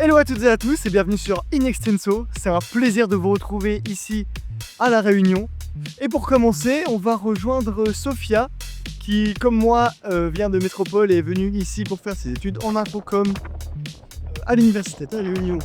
Hello à toutes et à tous et bienvenue sur In Extenso. C'est un plaisir de vous retrouver ici à La Réunion. Et pour commencer, on va rejoindre Sophia qui, comme moi, vient de Métropole et est venue ici pour faire ses études en infocom à l'université de La Réunion.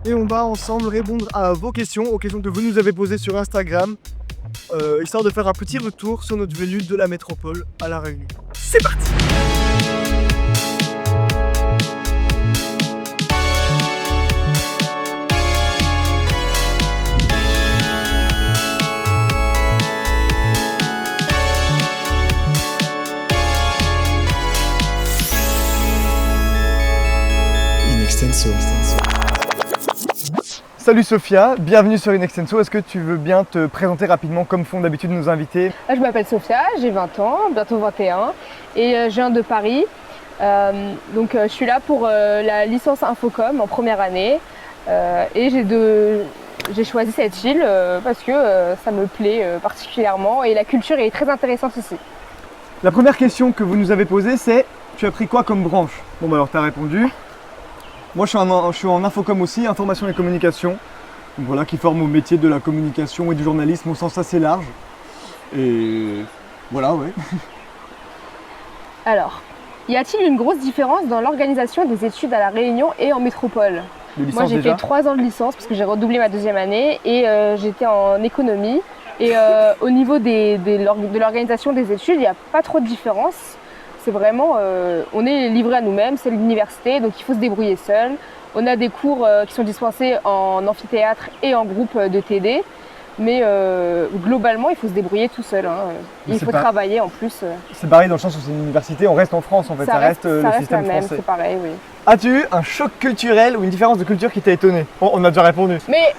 Et on va ensemble répondre à vos questions, aux questions que vous nous avez posées sur Instagram, histoire de faire un petit retour sur notre venue de la métropole à La Réunion. C'est parti! Salut Sophia, bienvenue sur In Extenso. Est-ce que tu veux bien te présenter rapidement comme font d'habitude nos invités? Je m'appelle Sophia, j'ai 20 ans, bientôt 21 et je viens de Paris. Je suis là pour la licence Infocom en première année et j'ai choisi cette île parce que ça me plaît particulièrement et la culture est très intéressante ici. La première question que vous nous avez posée c'est: tu as pris quoi comme branche? Bon bah alors tu as répondu. Moi je suis en infocom aussi, information et communication, donc voilà, qui forme au métier de la communication et du journalisme au sens assez large. Et voilà, ouais. Alors, y a-t-il une grosse différence dans l'organisation des études à La Réunion et en métropole? Moi j'ai fait 3 ans de licence parce que j'ai redoublé ma deuxième année et j'étais en économie. Et au niveau de l'organisation des études, il n'y a pas trop de différence. C'est vraiment, on est livré à nous-mêmes, c'est l'université, donc il faut se débrouiller seul. On a des cours qui sont dispensés en amphithéâtre et en groupe de TD, mais globalement, il faut se débrouiller tout seul. Il faut travailler en plus. C'est pareil dans le sens où c'est une université, on reste en France en fait, ça reste le système la même, français. C'est pareil, oui. As-tu eu un choc culturel ou une différence de culture qui t'a étonné? Bon, on a déjà répondu. Mais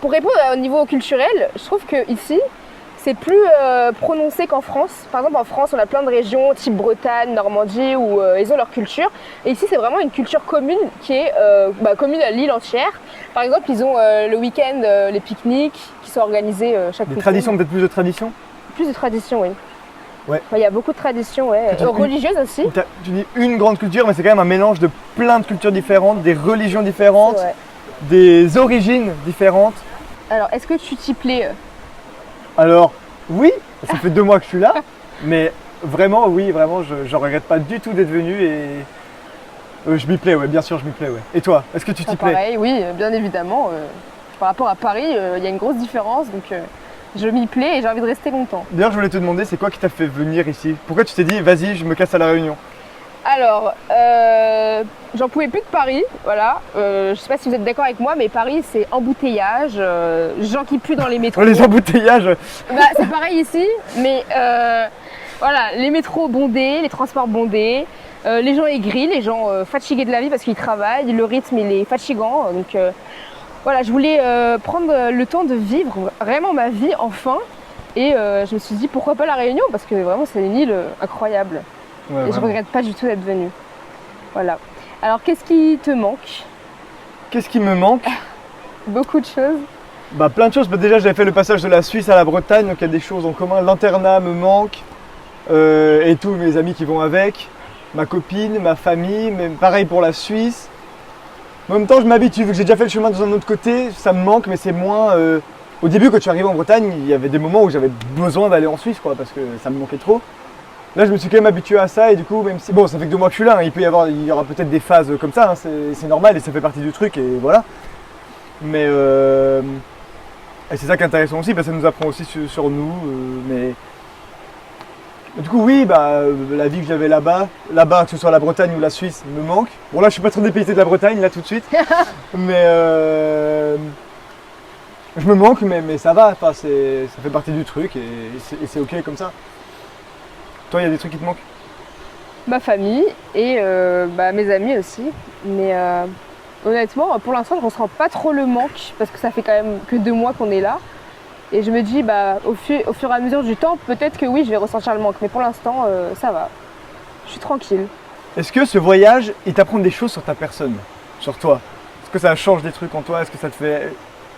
pour répondre au niveau culturel, je trouve que ici, c'est plus prononcé qu'en France. Par exemple, en France, on a plein de régions, type Bretagne, Normandie, où ils ont leur culture. Et ici, c'est vraiment une culture commune qui est commune à l'île entière. Par exemple, ils ont le week-end, les pique-niques qui sont organisés chaque week-end. Des traditions, peut-être plus de traditions? Plus de traditions, oui. Ouais. Il y a beaucoup de traditions, ouais. Religieuses aussi. Tu dis une grande culture, mais c'est quand même un mélange de plein de cultures différentes, des religions différentes, des origines différentes. Alors, est-ce que tu t'y plais? Alors, oui, ça fait 2 mois que je suis là, mais vraiment, oui, vraiment, je regrette pas du tout d'être venu et je m'y plais, ouais, bien sûr, je m'y plais, ouais. Et toi, est-ce que tu t'y plais? Pareil, oui, bien évidemment. Par rapport à Paris, il y a une grosse différence, donc je m'y plais et j'ai envie de rester longtemps. D'ailleurs, je voulais te demander, c'est quoi qui t'a fait venir ici? Pourquoi tu t'es dit, vas-y, je me casse à La Réunion? Alors, j'en pouvais plus de Paris, voilà. Je sais pas si vous êtes d'accord avec moi, mais Paris, c'est embouteillage, gens qui puent dans les métros. Oh, les embouteillages! C'est pareil ici, mais voilà, les métros bondés, les transports bondés, les gens aigris, les gens fatigués de la vie parce qu'ils travaillent, le rythme il est fatigant. Donc voilà, je voulais prendre le temps de vivre vraiment ma vie enfin. Et je me suis dit, pourquoi pas La Réunion? Parce que vraiment, c'est une île incroyable. Ouais, et je regrette pas du tout d'être venue. Voilà. Alors, qu'est-ce qui te manque? Qu'est-ce qui me manque? Beaucoup de choses. Plein de choses. Déjà, j'avais fait le passage de la Suisse à la Bretagne, donc il y a des choses en commun. L'internat me manque, et tous mes amis qui vont avec, ma copine, ma famille, mais pareil pour la Suisse. En même temps, je m'habitue, vu que j'ai déjà fait le chemin de un autre côté, ça me manque, mais c'est moins... Au début, quand je suis arrivé en Bretagne, il y avait des moments où j'avais besoin d'aller en Suisse, quoi, parce que ça me manquait trop. Là, je me suis quand même habitué à ça et du coup, même si... Bon, ça fait que 2 mois que je suis là, il y aura peut-être des phases comme ça, c'est normal et ça fait partie du truc et voilà. Mais et c'est ça qui est intéressant aussi, ça nous apprend aussi sur nous. Mais du coup, oui, la vie que j'avais là-bas, que ce soit la Bretagne ou la Suisse, me manque. Bon, là, je suis pas très dépaysé de la Bretagne, là, tout de suite. Mais je me manque, mais ça va, ça fait partie du truc et c'est ok comme ça. Toi, il y a des trucs qui te manquent? Ma famille et mes amis aussi. Mais honnêtement, pour l'instant, je ne ressens pas trop le manque parce que ça fait quand même que 2 mois qu'on est là. Et je me dis, au fur et à mesure du temps, peut-être que oui, je vais ressentir le manque. Mais pour l'instant, ça va. Je suis tranquille. Est-ce que ce voyage, il t'apprend des choses sur ta personne, sur toi? Est-ce que ça change des trucs en toi? Est-ce que ça te fait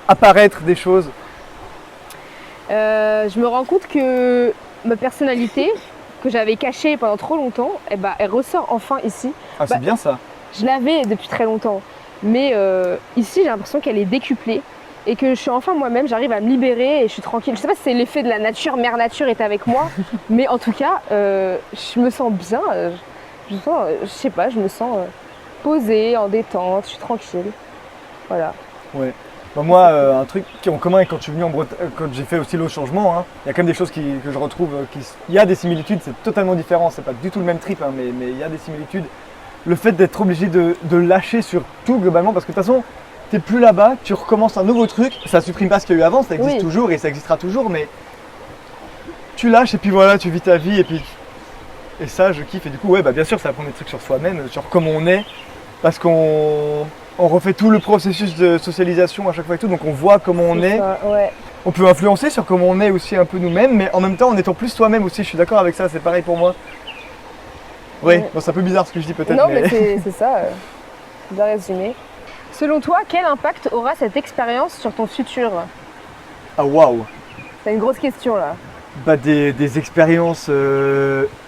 apparaître des choses? Je me rends compte que ma personnalité, que j'avais cachée pendant trop longtemps, elle ressort enfin ici. Ah, c'est bien ça. Je l'avais depuis très longtemps. Mais ici, j'ai l'impression qu'elle est décuplée et que je suis enfin moi-même, j'arrive à me libérer et je suis tranquille. Je sais pas si c'est l'effet de la nature, Mère Nature est avec moi, mais en tout cas, je me sens bien. Je sais pas, je me sens posée, en détente, je suis tranquille. Voilà. Ouais. Bah moi, un truc qui est en commun quand je suis venu en Bretagne, quand j'ai fait aussi l'autre changement, hein, il y a quand même des choses que je retrouve. Il y a des similitudes, c'est totalement différent, c'est pas du tout le même trip, hein, mais il y a des similitudes. Le fait d'être obligé de lâcher sur tout globalement, parce que de toute façon, t'es plus là-bas, tu recommences un nouveau truc, ça supprime pas ce qu'il y a eu avant, ça existe toujours et ça existera toujours, mais tu lâches et puis voilà, tu vis ta vie et ça, je kiffe. Et du coup, ouais, bah bien sûr, ça apprend des trucs sur soi-même, sur comment on est, parce qu'on refait tout le processus de socialisation à chaque fois et tout, donc on voit comment on est. Ça, ouais. On peut influencer sur comment on est aussi un peu nous-mêmes, mais en même temps en étant plus soi-même aussi, je suis d'accord avec ça, c'est pareil pour moi. Oui, bon, c'est un peu bizarre ce que je dis peut-être. Non, mais c'est ça, bien résumé. Selon toi, quel impact aura cette expérience sur ton futur? Ah waouh! C'est une grosse question là. Bah des expériences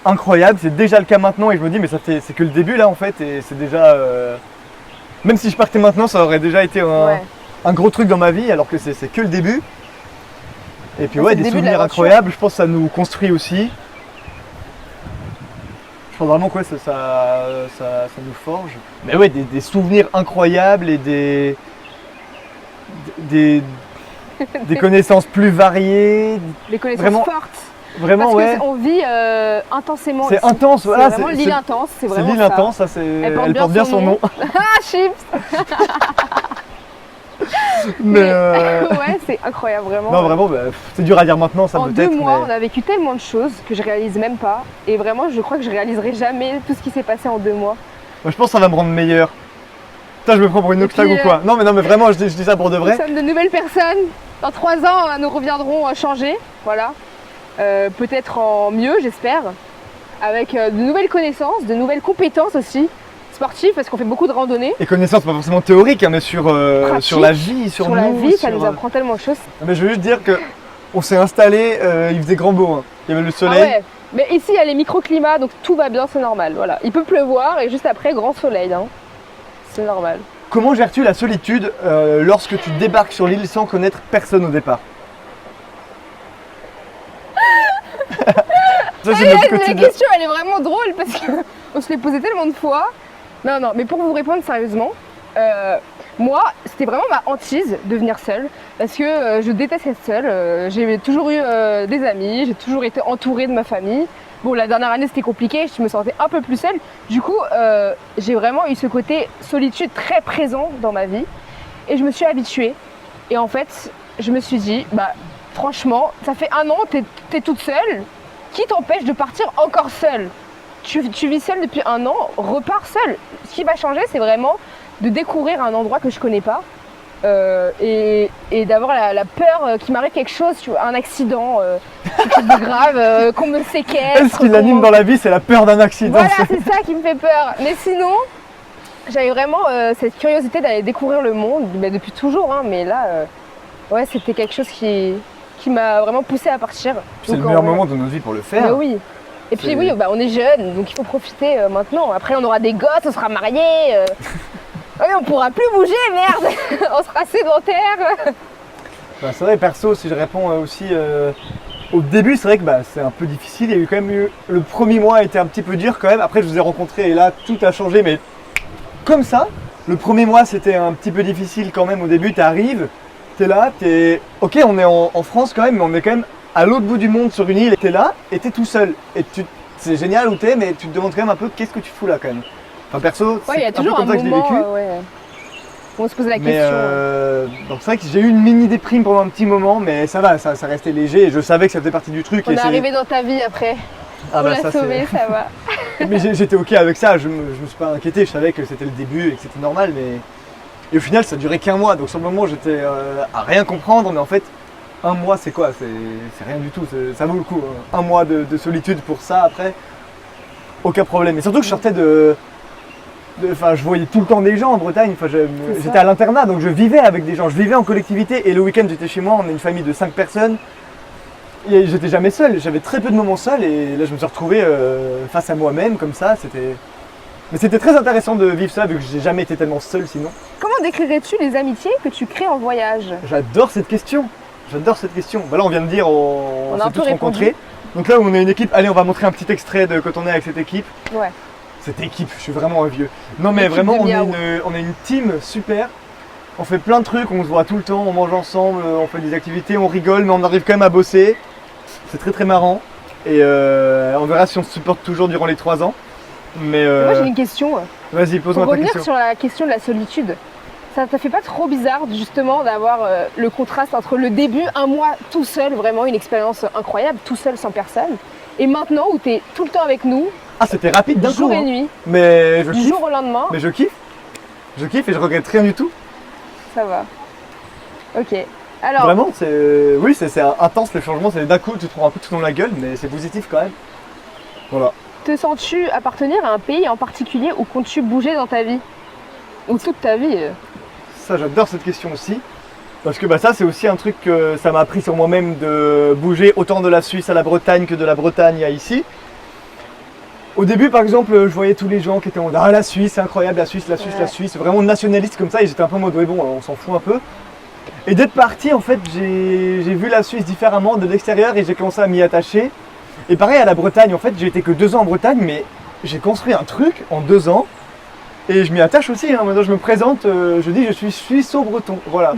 incroyables, c'est déjà le cas maintenant et je me dis mais c'est que le début là en fait et c'est déjà... Même si je partais maintenant ça aurait déjà été un gros truc dans ma vie alors que c'est que le début. Et puis ouais, des souvenirs incroyables, je pense que ça nous construit aussi. Je pense vraiment que ça nous forge. Mais ouais, des souvenirs incroyables et des connaissances plus variées. Des connaissances vraiment, fortes. Vraiment, parce qu'on vit intensément. C'est intense, voilà. C'est vraiment l'île intense, c'est vraiment l'île intense, ça c'est. Elle porte bien son nom. Ah, chips. Mais ouais, c'est incroyable, vraiment. Non, vraiment, bah, c'est dur à dire maintenant, ça peut-être. En 2 mois, on a vécu tellement de choses que je réalise même pas. Et vraiment, je crois que je réaliserai jamais tout ce qui s'est passé en 2 mois. Moi, je pense que ça va me rendre meilleur. Putain, je me prends pour une oxtag ou quoi? Non, mais vraiment, je dis ça pour de vrai. Nous sommes de nouvelles personnes. Dans 3 ans, nous reviendrons changer. Voilà. Peut-être en mieux, j'espère. Avec de nouvelles connaissances, de nouvelles compétences aussi. Sportives, parce qu'on fait beaucoup de randonnées. Et connaissances pas forcément théoriques, hein, mais sur la vie, sur nous. La vie, ça nous apprend tellement de choses. Mais je veux juste dire que on s'est installé, il faisait grand beau, hein. Il y avait le soleil. Ah ouais. Mais ici, il y a les microclimats, donc tout va bien, c'est normal. Voilà. Il peut pleuvoir et juste après, grand soleil. Hein. C'est normal. Comment gères-tu la solitude lorsque tu débarques sur l'île sans connaître personne au départ? Ça, la question, elle est vraiment drôle parce qu'on se l'est posé tellement de fois. Non, mais pour vous répondre sérieusement, moi, c'était vraiment ma hantise de venir seule parce que je déteste être seule. J'ai toujours eu des amis, j'ai toujours été entourée de ma famille. Bon, la dernière année, c'était compliqué, je me sentais un peu plus seule. Du coup, j'ai vraiment eu ce côté solitude très présent dans ma vie et je me suis habituée. Et en fait, je me suis dit, bah, franchement, ça fait 1 an, t'es toute seule. Qui t'empêche de partir encore seule? Tu vis seule depuis 1 an, repars seule. Ce qui va changer, c'est vraiment de découvrir un endroit que je connais pas et d'avoir la peur qu'il m'arrive quelque chose, tu vois, un accident, quelque chose de grave, qu'on me séquestre. Ce qui l'anime dans la vie, c'est la peur d'un accident. Voilà, c'est ça qui me fait peur. Mais sinon, j'avais vraiment cette curiosité d'aller découvrir le monde, depuis toujours, hein, mais là, ouais, c'était quelque chose qui m'a vraiment poussée à partir. C'est le meilleur moment de notre vie pour le faire. Oui. Et puis oui, bah, on est jeunes, donc il faut profiter maintenant. Après, on aura des gosses, on sera mariés. Oui, on pourra plus bouger, merde. On sera sédentaire. Bah, c'est vrai, perso, si je réponds aussi, au début, c'est vrai que c'est un peu difficile. Il y a eu quand même le premier mois a été un petit peu dur quand même. Après, je vous ai rencontré et là, tout a changé, mais comme ça. Le premier mois, c'était un petit peu difficile quand même. Au début, tu arrives, tu es là, ok, on est en France quand même, mais on est quand même à l'autre bout du monde sur une île. Tu es là et tu es tout seul. Et c'est génial où tu es, mais tu te demandes quand même un peu qu'est-ce que tu fous là quand même. Enfin, perso, ouais, c'est un peu comme ça que je l'ai vécu. On se pose la question. Donc c'est vrai que j'ai eu une mini déprime pendant un petit moment, mais ça va, ça restait léger et je savais que ça faisait partie du truc. On est arrivé dans ta vie après. Ah, on l'a sauvé, ça va. Mais j'étais ok avec ça, je me suis pas inquiété, je savais que c'était le début et que c'était normal, mais... Et au final ça durait qu'1 mois, donc sur le moment j'étais à rien comprendre, mais en fait 1 mois c'est quoi? C'est rien du tout, ça vaut le coup. 1 mois de solitude pour ça après, aucun problème. Et surtout que je sortais je voyais tout le temps des gens en Bretagne, j'étais à l'internat donc je vivais avec des gens, je vivais en collectivité et le week-end j'étais chez moi, on est une famille de 5 personnes. Et j'étais jamais seul, j'avais très peu de moments seuls et là je me suis retrouvé face à moi-même comme ça, Mais c'était très intéressant de vivre ça, vu que j'ai jamais été tellement seul sinon. Comment décrirais-tu les amitiés que tu crées en voyage? J'adore cette question. J'adore cette question. Bah là, on vient de dire, on s'est tous rencontrés. Donc là, on est une équipe. Allez, on va montrer un petit extrait de quand on est avec cette équipe. Ouais. Cette équipe, je suis vraiment un vieux. Non, mais vraiment, on est une team super. On fait plein de trucs, on se voit tout le temps, on mange ensemble, on fait des activités, on rigole, mais on arrive quand même à bosser. C'est très très marrant. Et on verra si on se supporte toujours durant les 3 ans. Mais moi, j'ai une question. Vas-y, pose-moi ta question. Pour revenir sur la question de la solitude, ça te fait pas trop bizarre justement d'avoir le contraste entre le début, un mois tout seul, vraiment une expérience incroyable, tout seul sans personne, et maintenant où tu es tout le temps avec nous. Ah, c'était rapide d'un coup. Jour et nuit. Mais je kiffe. Du jour au lendemain. Mais je kiffe. Je kiffe et je regrette rien du tout. Ça va. Ok. Alors. Vraiment, oui, c'est intense le changement, c'est d'un coup tu te prends un peu tout dans la gueule, mais c'est positif quand même. Voilà. Te sens-tu appartenir à un pays en particulier ou comptes-tu bouger dans ta vie? Ou toute ta vie? Ça, j'adore cette question aussi. Parce que ça, c'est aussi un truc que ça m'a appris sur moi-même de bouger autant de la Suisse à la Bretagne que de la Bretagne à ici. Au début, par exemple, je voyais tous les gens qui étaient en mode « Ah, la Suisse, c'est incroyable, la Suisse, la Suisse, ouais. La Suisse », vraiment nationaliste comme ça, et j'étais un peu en mode « Oui, bon, on s'en fout un peu ». Et d'être parti, en fait, j'ai vu la Suisse différemment de l'extérieur et j'ai commencé à m'y attacher. Et pareil à la Bretagne, en fait, j'ai été que 2 ans en Bretagne, mais j'ai construit un truc en 2 ans. Et je m'y attache aussi, hein. Maintenant je me présente, je dis je suis suisse-breton, voilà.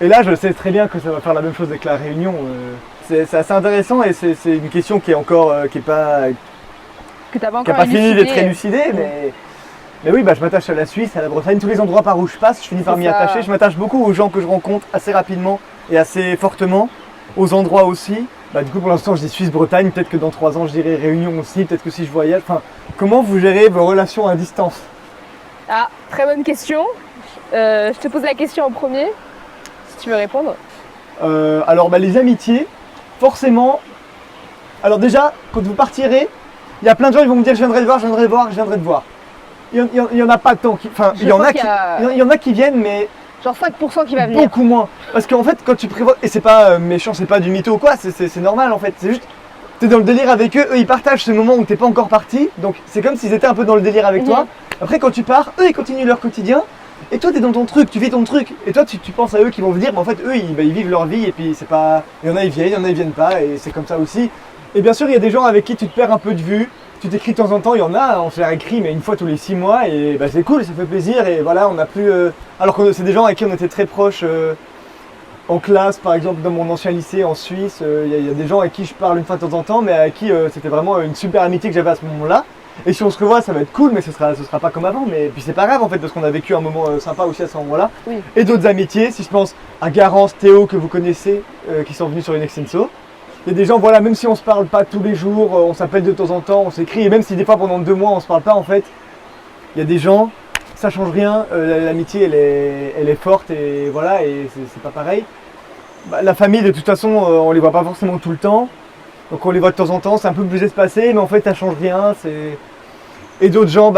Et là je sais très bien que ça va faire la même chose avec la Réunion. C'est assez intéressant et c'est une question qui est encore, qui n'a pas fini d'être élucidée, mais oui, je m'attache à la Suisse, à la Bretagne, tous les endroits par où je passe, je finis par m'y attacher. Je m'attache beaucoup aux gens que je rencontre assez rapidement et assez fortement, aux endroits aussi. Du coup pour l'instant je dis Suisse-Bretagne, peut-être que dans 3 ans je dirai Réunion aussi, peut-être que si je voyage. Enfin, comment vous gérez vos relations à distance? Ah, très bonne question. Je te pose la question en premier, si tu veux répondre. Alors les amitiés, forcément. Alors déjà, quand vous partirez, il y a plein de gens qui vont me dire je viendrai te voir, je viendrai te voir, je viendrai te voir. Il y en a pas tant qui. Enfin, il y en a qui viennent, mais. Genre 5% qui va venir. Beaucoup moins. Parce qu'en fait, quand tu prévois. Et c'est pas méchant, c'est pas du mytho ou quoi, c'est normal en fait. C'est juste. T'es dans le délire avec eux, ils partagent ce moment où t'es pas encore parti, donc c'est comme s'ils étaient un peu dans le délire avec toi. Après quand tu pars, eux ils continuent leur quotidien, et toi t'es dans ton truc, tu vis ton truc, et toi tu penses à eux qui vont venir, mais en fait eux ils vivent leur vie, et puis c'est pas... Il y en a ils viennent, il y en a ils viennent pas, et c'est comme ça aussi. Et bien sûr il y a des gens avec qui tu te perds un peu de vue, tu t'écris de temps en temps, il y en a, on se les écrit mais une fois tous les 6 mois, et c'est cool, ça fait plaisir, et voilà, on n'a plus... Alors que c'est des gens avec qui on était très proches, en classe, par exemple, dans mon ancien lycée en Suisse, il y a des gens avec qui je parle une fois de temps en temps, mais avec qui c'était vraiment une super amitié que j'avais à ce moment-là. Et si on se revoit, ça va être cool, mais ce sera pas comme avant. Mais puis c'est pas grave en fait, parce qu'on a vécu un moment sympa aussi à ce moment-là. Oui. Et d'autres amitiés, si je pense à Garance, Théo, que vous connaissez, qui sont venus sur une Extenso. Il y a des gens, voilà, même si on se parle pas tous les jours, on s'appelle de temps en temps, on s'écrit, et même si des fois pendant 2 mois on se parle pas, en fait, il y a des gens. Ça change rien, l'amitié elle est forte et voilà, et c'est pas pareil. La famille de toute façon on les voit pas forcément tout le temps, donc on les voit de temps en temps, c'est un peu plus espacé, mais en fait ça change rien. Et d'autres gens,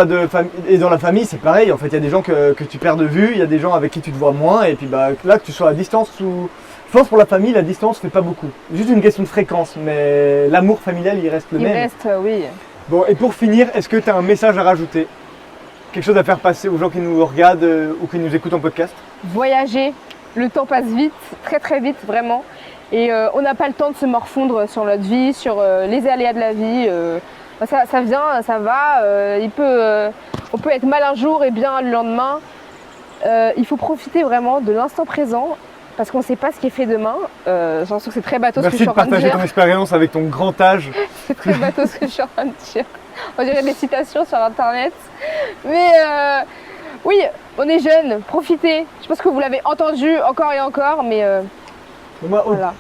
et dans la famille c'est pareil, en fait il y a des gens que tu perds de vue, il y a des gens avec qui tu te vois moins, et puis là que tu sois à distance ou... Je pense pour la famille la distance fait pas beaucoup, juste une question de fréquence, mais l'amour familial il reste le même. Il reste, oui. Bon, et pour finir, est-ce que tu as un message à rajouter ? Quelque chose à faire passer aux gens qui nous regardent ou qui nous écoutent en podcast? Voyager, le temps passe vite, très très vite vraiment. Et on n'a pas le temps de se morfondre sur notre vie, sur les aléas de la vie. Ça vient, ça va. On peut être mal un jour et bien le lendemain. Il faut profiter vraiment de l'instant présent parce qu'on ne sait pas ce qui est fait demain. J'en sens que c'est très bateau ce que je suis en train de dire. Merci de partager ton expérience avec ton grand âge. C'est très bateau ce que je suis en train de dire. On dirait des citations sur internet. Mais oui, on est jeunes, profitez. Je pense que vous l'avez entendu encore et encore, mais voilà.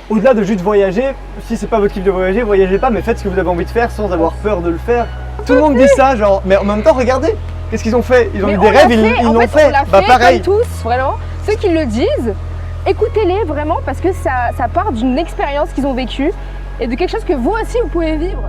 Au-delà de juste voyager, si c'est pas votre kiff de voyager, voyagez pas, mais faites ce que vous avez envie de faire sans avoir peur de le faire. Tout le monde dit ça, genre, mais en même temps, regardez, qu'est-ce qu'ils ont fait? Ils ont eu des rêves, ils l'ont fait. Pareil. Comme tous, vraiment. Ceux qui le disent, écoutez-les vraiment parce que ça part d'une expérience qu'ils ont vécue et de quelque chose que vous aussi vous pouvez vivre.